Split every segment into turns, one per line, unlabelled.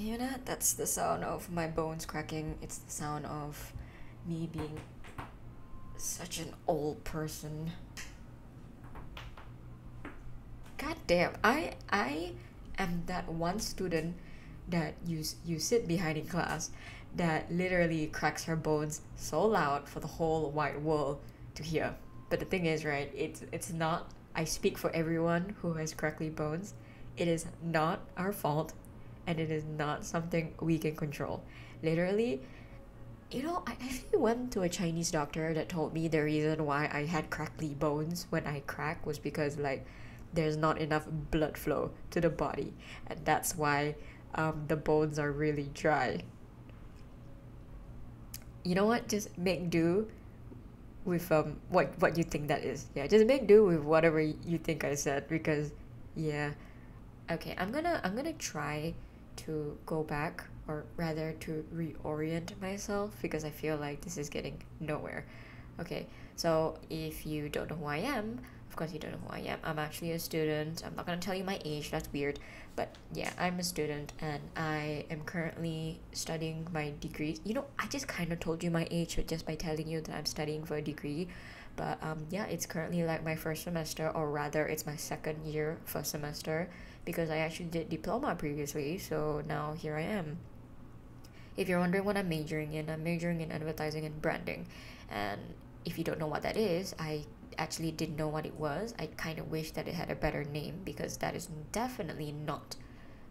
You know, that's the sound of my bones cracking. It's the sound of me being such an old person. God damn, I am that one student that you sit behind in class that literally cracks her bones so loud for the whole wide world to hear. But the thing is, right, it's not, I speak for everyone who has crackly bones. It is not our fault, and it is not something we can control. Literally, I actually went to a Chinese doctor that told me the reason why I had crackly bones when I crack was because, like, there's not enough blood flow to the body, and that's why the bones are really dry. You know what? Just make do with what you think that is. Yeah, just make do with whatever you think I said, because yeah. Okay, I'm gonna try to go back, or rather to reorient myself, because I feel like this is getting nowhere. Okay, so if you don't know who I am, of course you don't know who I am. I'm actually a student. I'm not gonna tell you my age, that's weird. But yeah, I'm a student and I am currently studying my degree. I just kind of told you my age just by telling you that I'm studying for a degree. But yeah, it's currently like my first semester, or rather, it's my second year first semester, because I actually did diploma previously, so now here I am. If you're wondering what I'm majoring in advertising and branding. And if you don't know what that is, I actually didn't know what it was. I kind of wish that it had a better name, because that is definitely not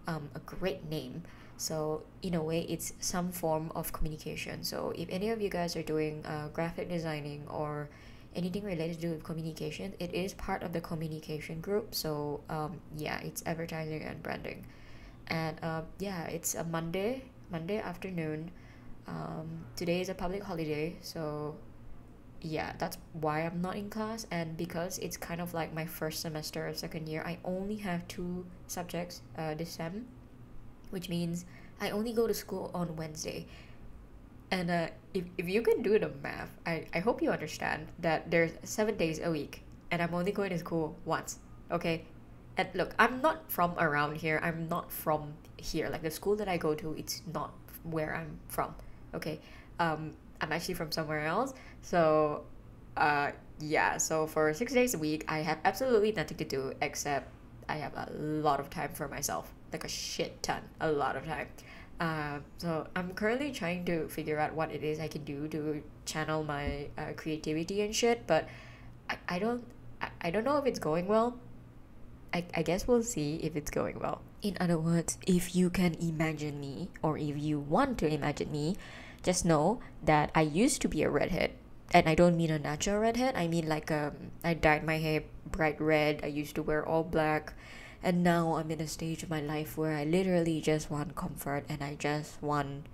a great name. So in a way, it's some form of communication. So if any of you guys are doing graphic designing or anything related to do with communication, it is part of the communication group. So yeah, it's advertising and branding. And yeah, it's a Monday afternoon. Today is a public holiday, so yeah, that's why I'm not in class. And because it's kind of like my first semester of second year, I only have two subjects this sem, which means I only go to school on Wednesday. And if you can do the math, I hope you understand that there's 7 days a week, and I'm only going to school once. Okay? And look, I'm not from around here. I'm not from here. Like, the school that I go to, it's not where I'm from. Okay? I'm actually from somewhere else. So yeah, so for 6 days a week, I have absolutely nothing to do except I have a lot of time for myself. Like a shit ton. A lot of time. So I'm currently trying to figure out what it is I can do to channel my creativity and shit, but I don't know if it's going well. I guess we'll see if it's going well. In other words, if you can imagine me, or if you want to imagine me, just know that I used to be a redhead. And I don't mean a natural redhead, I mean like I dyed my hair bright red, I used to wear all black, and now I'm in a stage of my life where I literally just want comfort, and I just want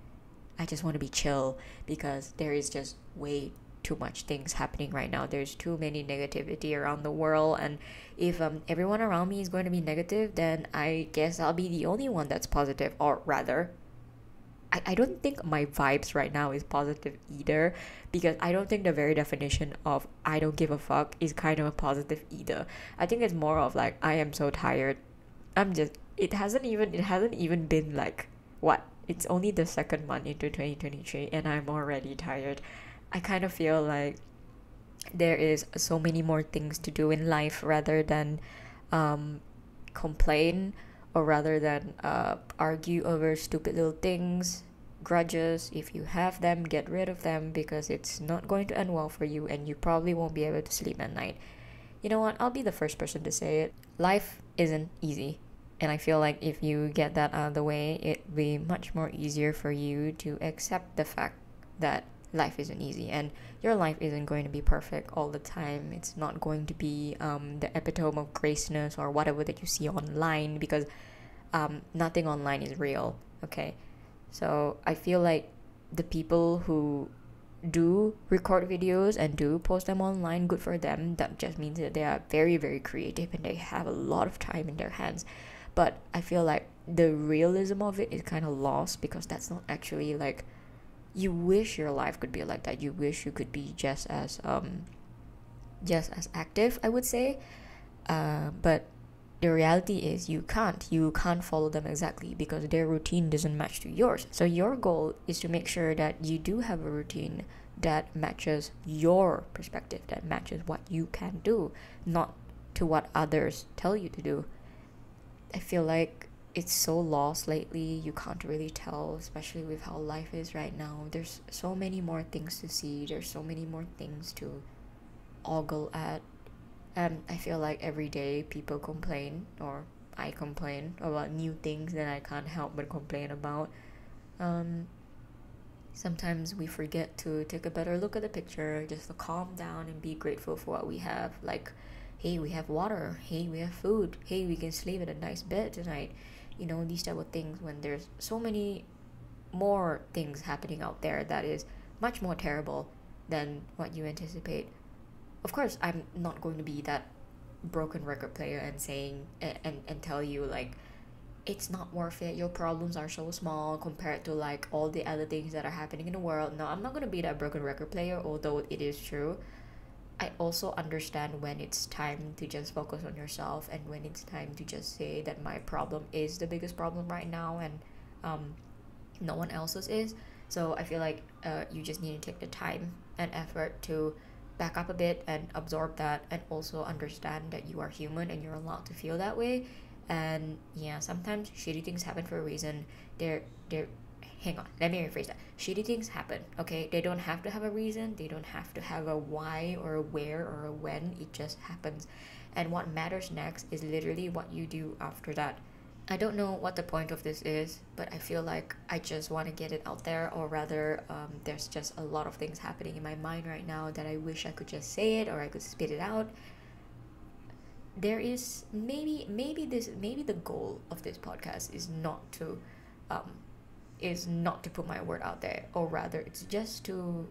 to be chill, because there is just way too much things happening right now. There's too many negativity around the world, and if everyone around me is going to be negative, then I guess I'll be the only one that's positive, or rather, I don't think my vibes right now is positive either, because I don't think the very definition of I don't give a fuck is kind of a positive either. I think it's more of like, I am so tired. It hasn't even been like, what? It's only the second month into 2023 and I'm already tired. I kind of feel like there is so many more things to do in life, rather than um, complain, or rather than argue over stupid little things, grudges. If you have them, get rid of them, because it's not going to end well for you, and you probably won't be able to sleep at night. You know what? I'll be the first person to say it. Life isn't easy. And I feel like if you get that out of the way, it'd be much more easier for you to accept the fact that life isn't easy, and your life isn't going to be perfect all the time. It's not going to be the epitome of graceness or whatever that you see online, because nothing online is real. Okay, so I feel like the people who do record videos and do post them online, good for them. That just means that they are very, very creative and they have a lot of time in their hands. But I feel like the realism of it is kind of lost, because that's not actually like, you wish your life could be like that. You wish you could be just as active, I would say. But the reality is you can't follow them exactly because their routine doesn't match to yours. So your goal is to make sure that you do have a routine that matches your perspective, that matches what you can do, not to what others tell you to do. I feel like it's so lost lately. You can't really tell, especially with how life is right now. There's so many more things to see, there's so many more things to ogle at. I feel like every day people complain, or I complain about new things that I can't help but complain about. Um, Sometimes we forget to take a better look at the picture, just to calm down and be grateful for what we have. Like, hey, we have water. Hey, we have food. Hey, we can sleep in a nice bed tonight. You know, these type of things, when there's so many more things happening out there that is much more terrible than what you anticipate. Of course, I'm not going to be that broken record player and saying and tell you like it's not worth it, your problems are so small compared to like all the other things that are happening in the world. No, I'm not going to be that broken record player, although it is true. I also understand when it's time to just focus on yourself, and when it's time to just say that my problem is the biggest problem right now, and no one else's is. So I feel like you just need to take the time and effort to back up a bit and absorb that, and also understand that you are human and you're allowed to feel that way. And yeah, sometimes shitty things happen for a reason. They're hang on, let me rephrase that. Shitty things happen, okay? They don't have to have a reason, they don't have to have a why or a where or a when. It just happens, and what matters next is literally what you do after that. I don't know what the point of this is, but I feel like I just want to get it out there, or rather, there's just a lot of things happening in my mind right now that I wish I could just say it or I could spit it out. There is maybe the goal of this podcast is not to put my word out there, or rather, it's just to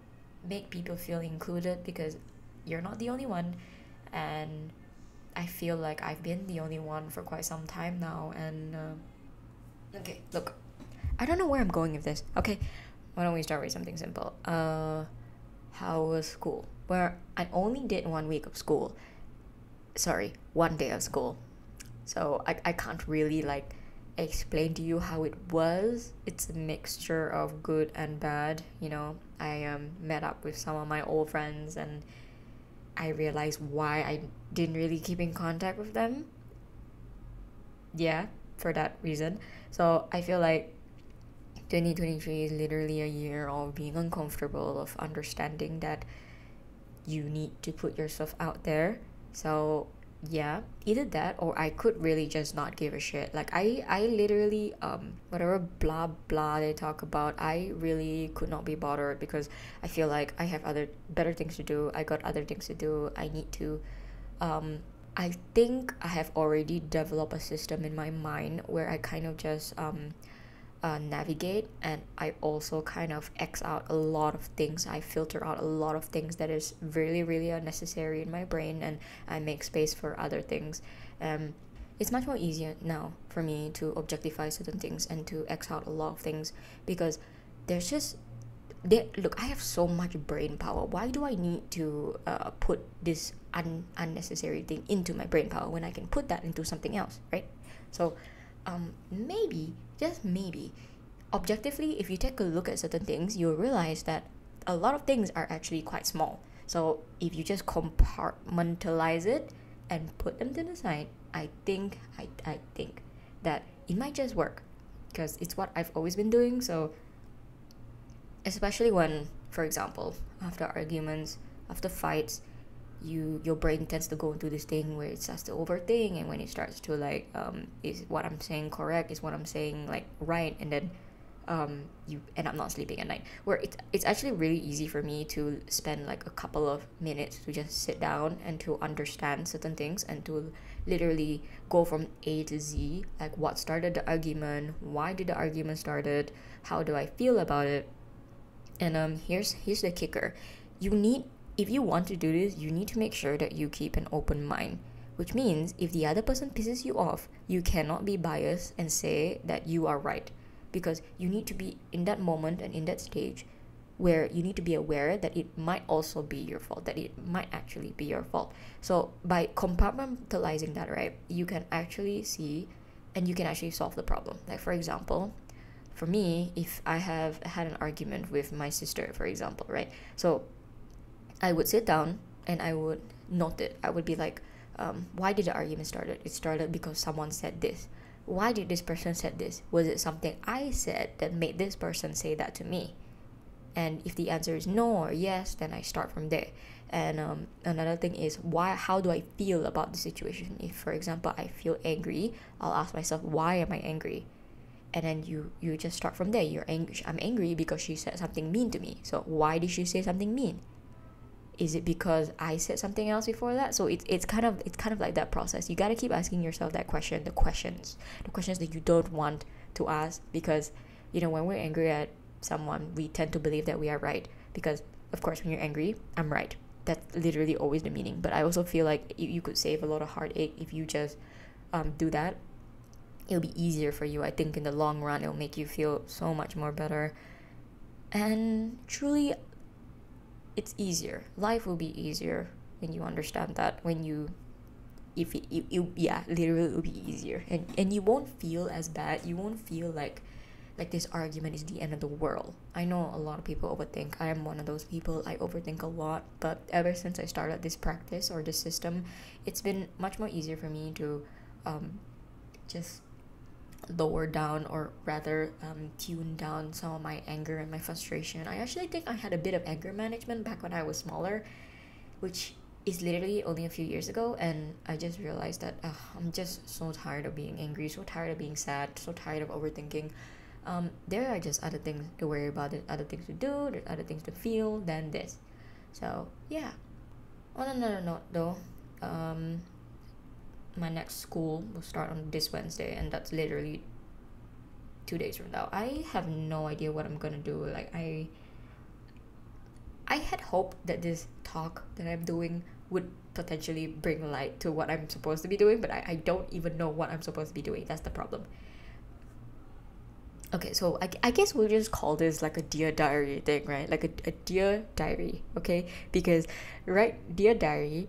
make people feel included, because you're not the only one, and I feel like I've been the only one for quite some time now. And okay, look, I don't know where I'm going with this. Okay, why don't we start with something simple? How was school? Where I only did 1 week of school. Sorry, 1 day of school. So I can't really like explain to you how it was. It's a mixture of good and bad. You know, I met up with some of my old friends, and I realized why I didn't really keep in contact with them. Yeah, for that reason. So I feel like 2023 is literally a year of being uncomfortable, of understanding that you need to put yourself out there. So yeah, either that, or I could really just not give a shit. Like I literally whatever blah blah they talk about, I really could not be bothered, because I feel like I have other better things to do. I got other things to do. I need to I think I have already developed a system in my mind where I kind of just navigate, and I also kind of X out a lot of things. I filter out a lot of things that is really really unnecessary in my brain, and I make space for other things. It's much more easier now for me to objectify certain things and to X out a lot of things, because there's just look, I have so much brain power. Why do I need to put this unnecessary thing into my brain power when I can put that into something else, right? So maybe, just maybe, objectively, if you take a look at certain things, you'll realize that a lot of things are actually quite small. So if you just compartmentalize it and put them to the side, I think that it might just work, because it's what I've always been doing. So especially when, for example, after arguments, after fights, your brain tends to go into this thing where it starts to overthink, and when it starts to like is what I'm saying correct, is what I'm saying like right, and then you end up not sleeping at night, where it's actually really easy for me to spend like a couple of minutes to just sit down and to understand certain things, and to literally go from A to Z, like what started the argument, why did the argument started, how do I feel about it. And here's the kicker. If you want to do this, you need to make sure that you keep an open mind, which means if the other person pisses you off, you cannot be biased and say that you are right, because you need to be in that moment and in that stage where you need to be aware that it might also be your fault, that it might actually be your fault. So by compartmentalizing that, right, you can actually see and you can actually solve the problem. Like, for example, for me, if I have had an argument with my sister, for example, right, so I would sit down and I would note it. I would be like, why did the argument started? It started because someone said this. Why did this person said this? Was it something I said that made this person say that to me? And if the answer is no or yes, then I start from there. And another thing is, how do I feel about the situation? If, for example, I feel angry, I'll ask myself, why am I angry? And then you just start from there. I'm angry because she said something mean to me. So why did she say something mean? Is it because I said something else before that? So it's kind of like that process. You gotta keep asking yourself that question, the questions that you don't want to ask, because when we're angry at someone, we tend to believe that we are right, because of course when you're angry, I'm right. That's literally always the meaning. But I also feel like you could save a lot of heartache if you just do that. It'll be easier for you. I think in the long run, it'll make you feel so much more better. And truly, it's easier. Life will be easier when you understand that. Literally it will be easier, and you won't feel as bad. You won't feel like this argument is the end of the world. I know a lot of people overthink. I am one of those people. I overthink a lot, but ever since I started this practice or this system, it's been much more easier for me to just lower down, or rather tune down some of my anger and my frustration. I actually think I had a bit of anger management back when I was smaller, which is literally only a few years ago, and I just realized that I'm just so tired of being angry, so tired of being sad, so tired of overthinking. There are just other things to worry about, there's other things to do, there's other things to feel than this. So yeah. On another note though, my next school will start on this Wednesday, and that's literally 2 days from now. I have no idea what I'm gonna do. Like, I had hoped that this talk that I'm doing would potentially bring light to what I'm supposed to be doing, but I don't even know what I'm supposed to be doing. That's the problem. Okay, so I guess we'll just call this like a Dear Diary thing, right? Like a Dear Diary, okay? Because, right, Dear Diary,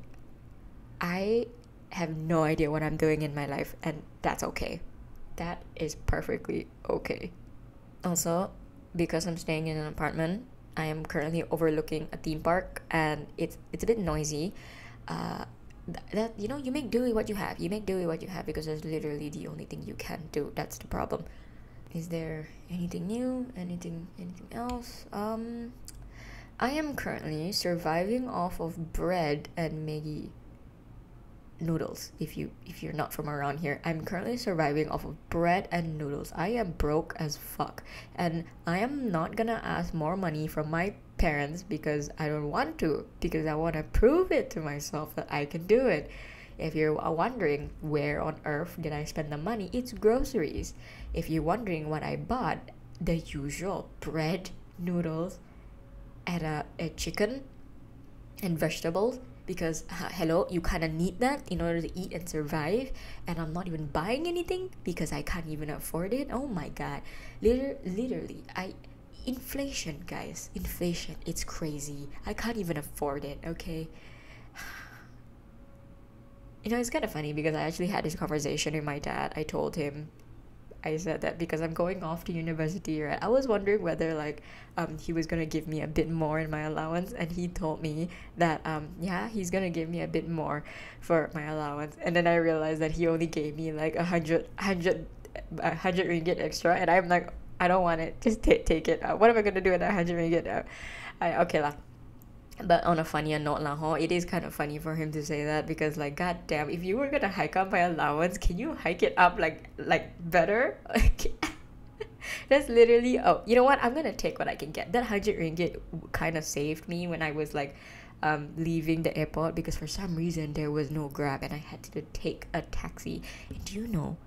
I have no idea what I'm doing in my life, and that's okay. That is perfectly okay. Also, because I'm staying in an apartment, I am currently overlooking a theme park, and it's a bit noisy. You make do with what you have. You make do with what you have, because that's literally the only thing you can do. That's the problem. Is there anything new? Anything else? I am currently surviving off of bread and Maggi noodles. If you're not from around here, I'm currently surviving off of bread and noodles. I am broke as fuck, and I am not gonna ask more money from my parents because I don't want to, because I want to prove it to myself that I can do it. If you're wondering where on earth did I spend the money, it's groceries. If you're wondering what I bought, the usual bread, noodles, and a chicken and vegetables, because hello, you kind of need that in order to eat and survive, and I'm not even buying anything because I can't even afford it. Oh my god, literally, inflation, guys, inflation, it's crazy. I can't even afford it, okay? It's kind of funny because I actually had this conversation with my dad. I said that because I'm going off to university, right? I was wondering whether he was gonna give me a bit more in my allowance, and he told me that he's gonna give me a bit more for my allowance. And then I realized that he only gave me like 100 ringgit extra, and I'm like, I don't want it. Just take it. What am I gonna do with that 100 ringgit? Okay lah. But on a funnier note lah, it is kind of funny for him to say that, because like, god damn, if you were gonna hike up my allowance, can you hike it up like better? That's literally, oh, you know what, I'm gonna take what I can get. That 100 ringgit kind of saved me when I was leaving the airport, because for some reason there was no Grab and I had to take a taxi. And do you know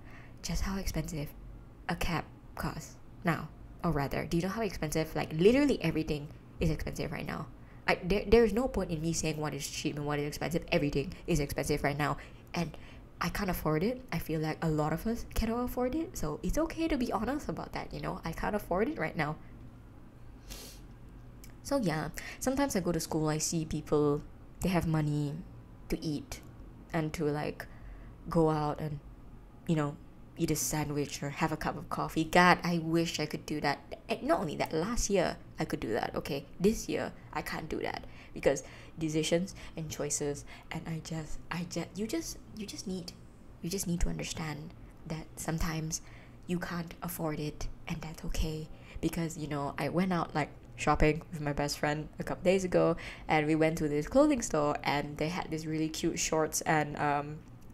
just how expensive a cab costs now? Or rather, do you know how expensive, literally everything is expensive right now? There's no point in me saying what is cheap and what is expensive. Everything is expensive right now, and I can't afford it. I feel like a lot of us cannot afford it, so it's okay to be honest about that. I can't afford it right now. So yeah, sometimes I go to school, I see people, they have money to eat and to like go out and, you know, eat a sandwich or have a cup of coffee. God, I wish I could do that. And not only that, last year I could do that. Okay, this year I can't do that because decisions and choices, and you just need to understand that sometimes you can't afford it, and that's okay. Because I went out like shopping with my best friend a couple days ago, and we went to this clothing store, and they had this really cute shorts, and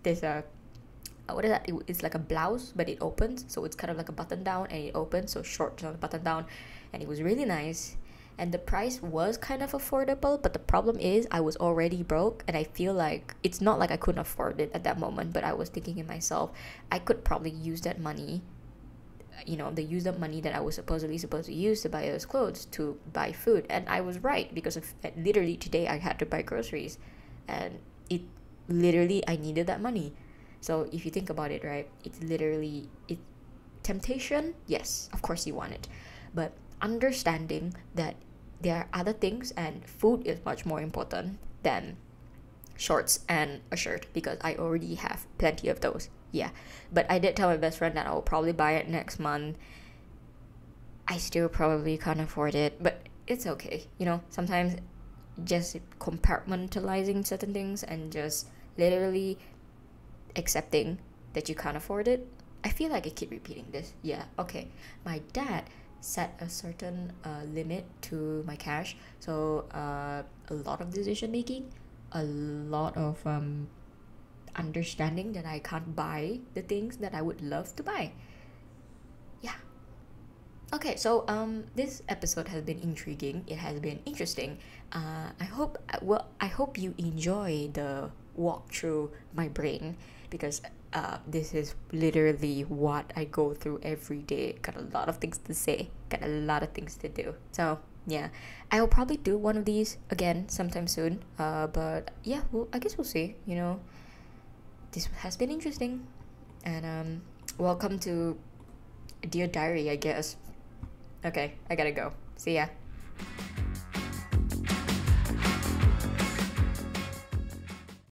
there's a what is that? It's like a blouse, but it opens, so it's kind of like a button down, and it opens, so short on the button down, and it was really nice. And the price was kind of affordable, but the problem is I was already broke, and I feel like it's not like I couldn't afford it at that moment, but I was thinking in myself, I could probably use that money, the used up money that I was supposed to use to buy those clothes to buy food. And I was right, because of literally today I had to buy groceries, and it literally I needed that money. So if you think about it, right, it's literally temptation. Yes, of course you want it, but understanding that there are other things, and food is much more important than shorts and a shirt, because I already have plenty of those. Yeah, but I did tell my best friend that I will probably buy it next month. I still probably can't afford it, but it's okay. Sometimes just compartmentalizing certain things and just literally accepting that you can't afford it. I feel like I keep repeating this. Yeah, okay. My dad set a certain limit to my cash, so a lot of decision making, a lot of understanding that I can't buy the things that I would love to buy. Yeah. Okay, so this episode has been intriguing. It has been interesting. I hope you enjoy the walk through my brain, because this is literally what I go through every day. Got a lot of things to say, got a lot of things to do. So yeah, I will probably do one of these again sometime soon. But yeah, well, I guess we'll see. This has been interesting, and welcome to Dear Diary, I guess. Okay, I gotta go. See ya.